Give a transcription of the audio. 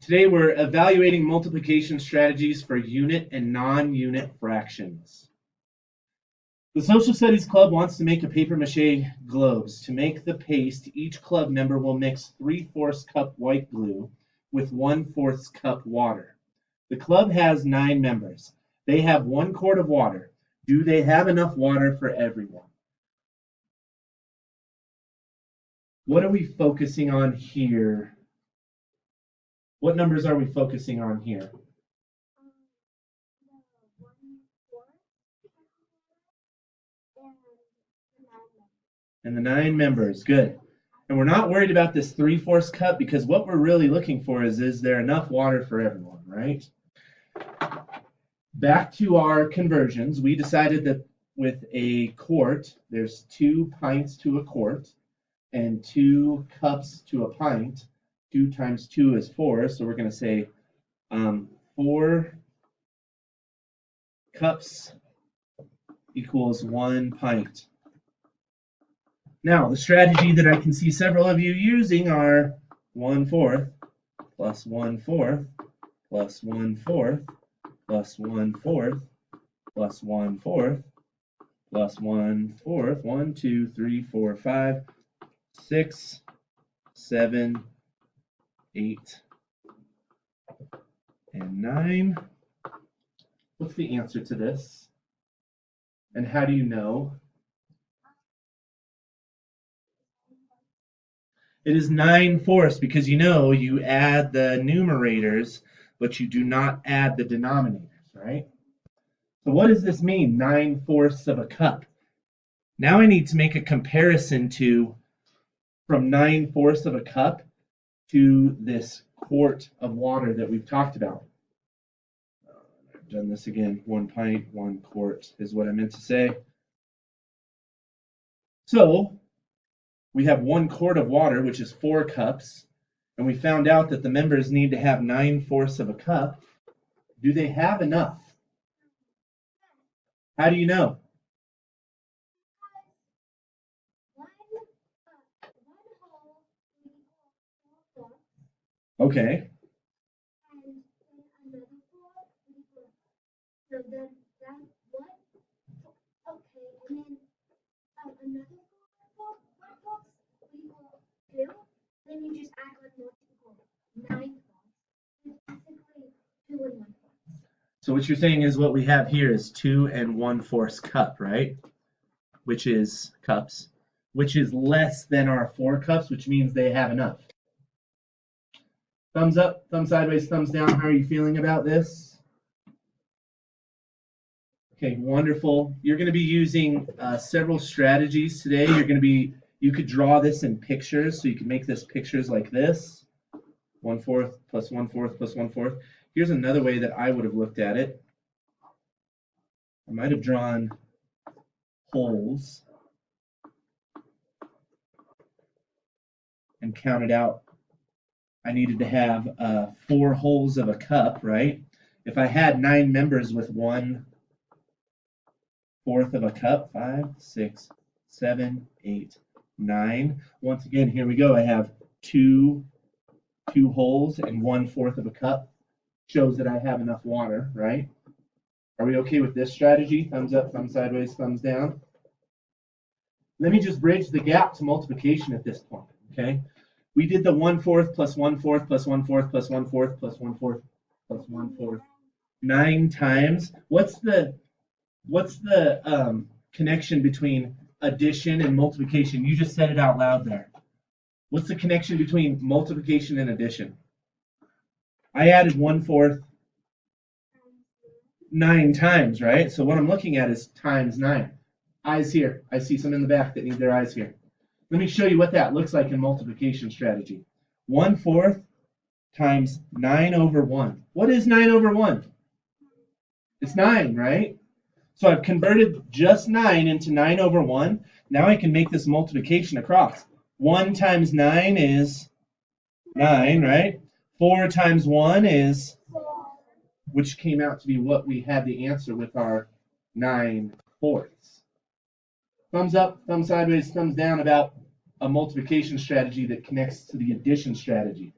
Today we're evaluating multiplication strategies for unit and non-unit fractions. The Social Studies Club wants to make a papier-mâché globes. To make the paste, each club member will mix 3/4 cup white glue with 1/4 cup water. The club has 9 members. They have 1 quart of water. Do they have enough water for everyone? What are we focusing on here? What numbers are we focusing on here? And the 9 members, good. And we're not worried about this 3/4 cup because what we're really looking for is there enough water for everyone, right? Back to our conversions, we decided that with a quart, there's 2 pints to a quart and 2 cups to a pint. 2 times 2 is 4, so we're going to say 4 cups equals 1 pint. Now, the strategy that I can see several of you using are 1/4 plus 1/4 plus 1/4 plus 1/4 plus 1/4 plus 1/4. 1, 2, 3, 4, 5, 6, 7, 8, and 9. What's the answer to this? And how do you know? It is 9/4 because you add the numerators, but you do not add the denominators, right? So what does this mean, 9/4 of a cup? Now I need to make a comparison from 9/4 of a cup to this quart of water that we've talked about. I've done this again. 1 pint, 1 quart is what I meant to say. So we have 1 quart of water, which is 4 cups, and we found out that the members need to have 9/4 of a cup. Do they have enough? How do you know? Okay. Then you just add like more equal 9 basically 2 and 1/4. So what you're saying is what we have here is 2 and 1/4 cup, right? Which is cups, which is less than our 4 cups, which means they have enough. Thumbs up, thumb sideways, thumbs down. How are you feeling about this? Okay, wonderful. You're going to be using several strategies today. You could draw this in pictures, so you can make this pictures like this. 1/4 plus 1/4 plus 1/4. Here's another way that I would have looked at it. I might have drawn holes and counted out. I needed to have 4 holes of a cup, right? If I had 9 members with 1/4 of a cup, 5, 6, 7, 8, 9. Once again, here we go. I have two holes and 1/4 of a cup. Shows that I have enough water, right? Are we okay with this strategy? Thumbs up, thumb sideways, thumbs down. Let me just bridge the gap to multiplication at this point, okay? We did the 1/4 plus 1/4 plus 1/4 plus 1/4 plus 1/4 plus 1/4 9 times. What's the connection between addition and multiplication? You just said it out loud there. What's the connection between multiplication and addition? I added 1/4 9 times, right? So what I'm looking at is times 9. Eyes here. I see some in the back that need their eyes here. Let me show you what that looks like in multiplication strategy. 1/4 times 9/1. What is 9/1? It's 9, right? So I've converted just 9 into 9/1. Now I can make this multiplication across. 1 times 9 is 9, right? 4 times 1 is 4, which came out to be what we had the answer with our 9/4. Thumbs up, thumb sideways, thumbs down about a multiplication strategy that connects to the addition strategy.